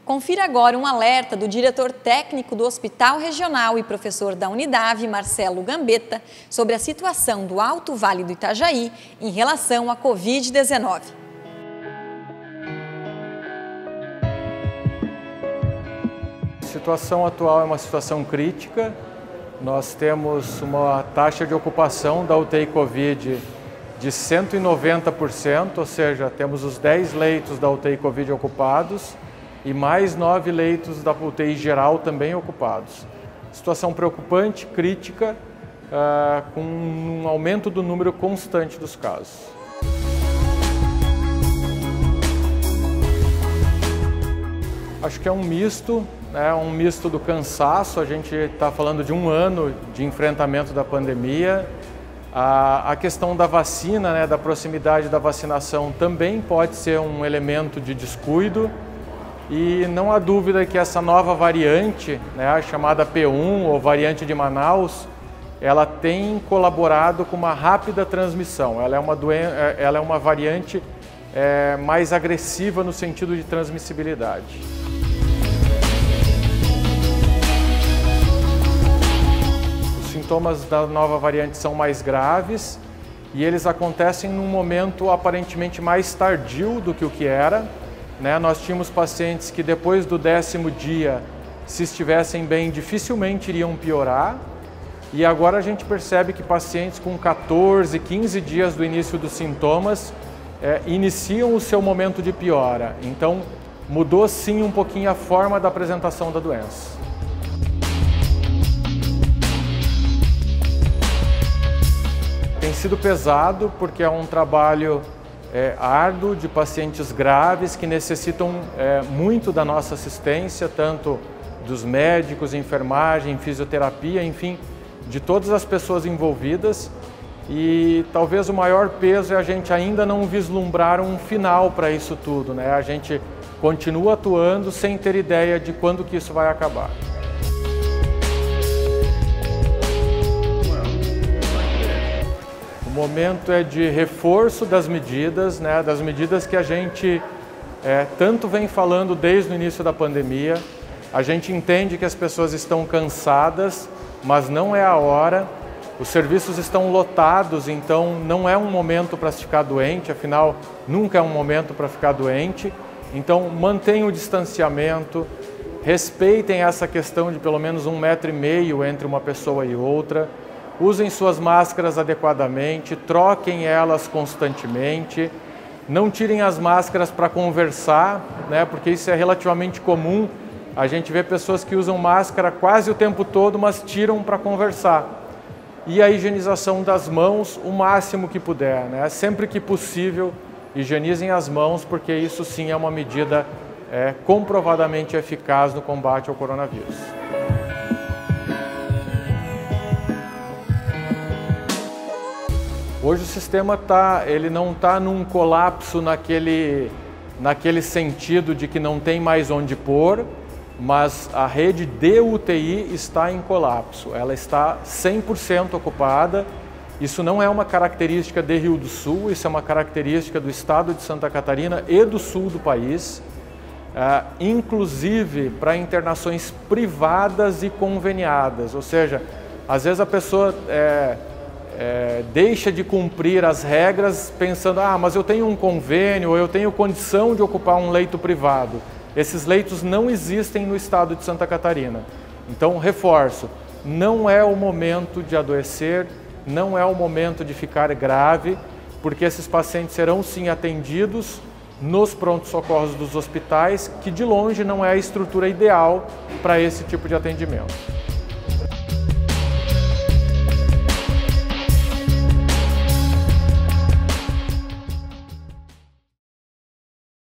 Confira agora um alerta do diretor técnico do Hospital Regional e professor da Unidade, Marcelo Gambetta, sobre a situação do Alto Vale do Itajaí em relação à Covid-19. A situação atual é uma situação crítica. Nós temos uma taxa de ocupação da UTI Covid de 190%, ou seja, temos os 10 leitos da UTI Covid ocupados e mais 9 leitos da UTI geral também ocupados. Situação preocupante, crítica, com um aumento do número constante dos casos. Acho que é um misto do cansaço. A gente está falando de um ano de enfrentamento da pandemia. A questão da vacina, da proximidade da vacinação também pode ser um elemento de descuido. E não há dúvida que essa nova variante, a chamada P1 ou variante de Manaus, ela tem colaborado com uma rápida transmissão. Ela é uma variante mais agressiva no sentido de transmissibilidade. Os sintomas da nova variante são mais graves e eles acontecem num momento aparentemente mais tardio do que o que era. Nós tínhamos pacientes que depois do 10º dia, se estivessem bem, dificilmente iriam piorar. E agora a gente percebe que pacientes com 14, 15 dias do início dos sintomas iniciam o seu momento de piora. Então mudou sim um pouquinho a forma da apresentação da doença. Tem sido pesado porque é um trabalho árduo de pacientes graves que necessitam muito da nossa assistência, tanto dos médicos, enfermagem, fisioterapia, enfim, de todas as pessoas envolvidas. E talvez o maior peso é a gente ainda não vislumbrar um final para isso tudo, A gente continua atuando sem ter ideia de quando que isso vai acabar. O momento é de reforço das medidas, das medidas que a gente tanto vem falando desde o início da pandemia. A gente entende que as pessoas estão cansadas, mas não é a hora. Os serviços estão lotados, então não é um momento para se ficar doente, afinal, nunca é um momento para ficar doente. Então, mantenham o distanciamento, respeitem essa questão de pelo menos 1,5 metro entre uma pessoa e outra. Usem suas máscaras adequadamente, troquem elas constantemente, não tirem as máscaras para conversar, porque isso é relativamente comum. A gente vê pessoas que usam máscara quase o tempo todo, mas tiram para conversar. E a higienização das mãos o máximo que puder, Sempre que possível, higienizem as mãos, porque isso sim é uma medida comprovadamente eficaz no combate ao coronavírus. Hoje o sistema ele não está num colapso naquele sentido de que não tem mais onde pôr, mas a rede de UTI está em colapso. Ela está 100% ocupada. Isso não é uma característica de Rio do Sul, isso é uma característica do estado de Santa Catarina e do sul do país, inclusive para internações privadas e conveniadas. Ou seja, às vezes a pessoa deixa de cumprir as regras pensando, mas eu tenho um convênio, ou eu tenho condição de ocupar um leito privado. Esses leitos não existem no estado de Santa Catarina. Então, reforço, não é o momento de adoecer, não é o momento de ficar grave, porque esses pacientes serão sim atendidos nos prontos-socorros dos hospitais, que de longe não é a estrutura ideal para esse tipo de atendimento.